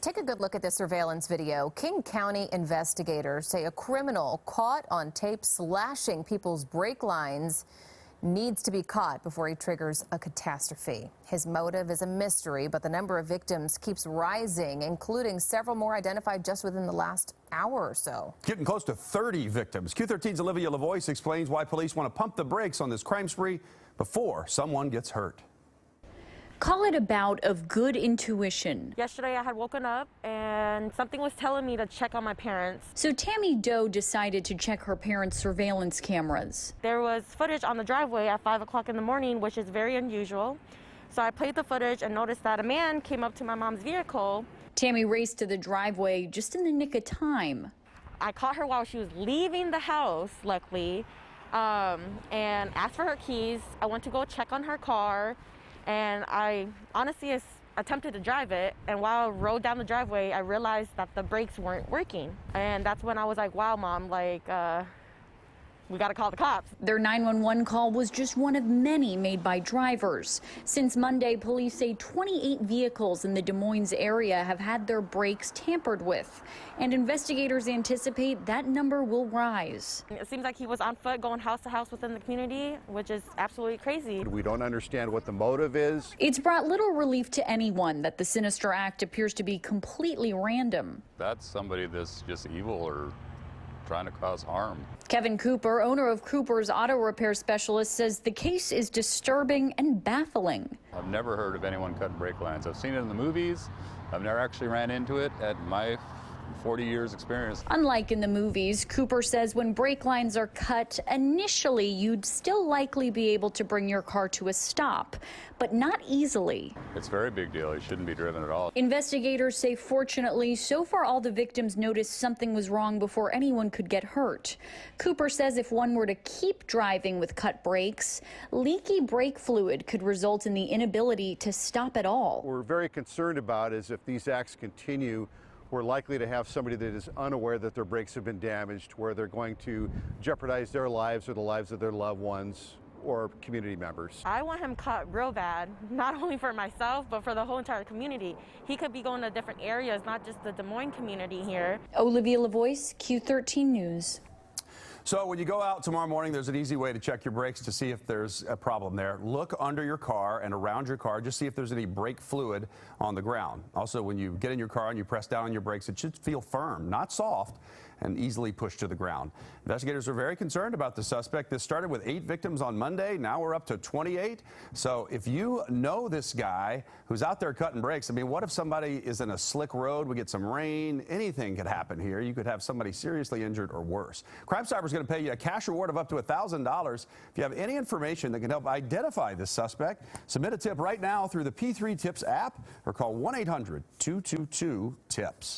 Take a good look at this surveillance video. King County investigators say a criminal caught on tape slashing people's brake lines needs to be caught before he triggers a catastrophe. His motive is a mystery, but the number of victims keeps rising, including several more identified just within the last hour or so. Getting close to 30 victims. Q13's Olivia Lavoie explains why police want to pump the brakes on this crime spree before someone gets hurt. Call it a bout of good intuition. Yesterday I had woken up and something was telling me to check on my parents. So Tammy Doe decided to check her parents' surveillance cameras. There was footage on the driveway at 5 o'clock in the morning, which is very unusual. So I played the footage and noticed that a man came up to my mom's vehicle. Tammy raced to the driveway just in the nick of time. I caught her while she was leaving the house, luckily, and asked for her keys. I went to go check on her car. And I honestly attempted to drive it, and while I rode down the driveway, I realized that the brakes weren't working. And that's when I was like, wow, Mom, we gotta call the cops. Their 911 call was just one of many made by drivers. Since Monday, police say 28 vehicles in the Des Moines area have had their brakes tampered with, and investigators anticipate that number will rise. It seems like he was on foot going house to house within the community, which is absolutely crazy. We don't understand what the motive is. It's brought little relief to anyone that the sinister act appears to be completely random. That's somebody that's just evil or trying to cause harm. Kevin Cooper, owner of Cooper's Auto Repair Specialist, says the case is disturbing and baffling. I've never heard of anyone cutting brake lines. I've seen it in the movies. I've never actually ran into it at my 40 years experience. Unlike in the movies, Cooper says when brake lines are cut, initially you'd still likely be able to bring your car to a stop, but not easily. It's a very big deal. It shouldn't be driven at all. Investigators say fortunately, so far all the victims noticed something was wrong before anyone could get hurt. Cooper says if one were to keep driving with cut brakes, leaky brake fluid could result in the inability to stop at all. What we're very concerned about is if these acts continue, we're likely to have somebody that is unaware that their brakes have been damaged, where they're going to jeopardize their lives or the lives of their loved ones or community members. I want him caught real bad, not only for myself, but for the whole entire community. He could be going to different areas, not just the Des Moines community here. Olivia Lavoie, Q13 News. So when you go out tomorrow morning, there's an easy way to check your brakes to see if there's a problem there. Look under your car and around your car, just see if there's any brake fluid on the ground. Also, when you get in your car and you press down on your brakes, it should feel firm, not soft, and easily pushed to the ground. Investigators are very concerned about the suspect. This started with 8 victims on Monday. Now we're up to 28. So if you know this guy who's out there cutting brakes, I mean, what if somebody is in a slick road, we get some rain, anything could happen here. You could have somebody seriously injured or worse. Crime Stoppers going to pay you a cash reward of up to $1,000. If you have any information that can help identify this suspect, submit a tip right now through the P3 Tips app or call 1-800-222-TIPS.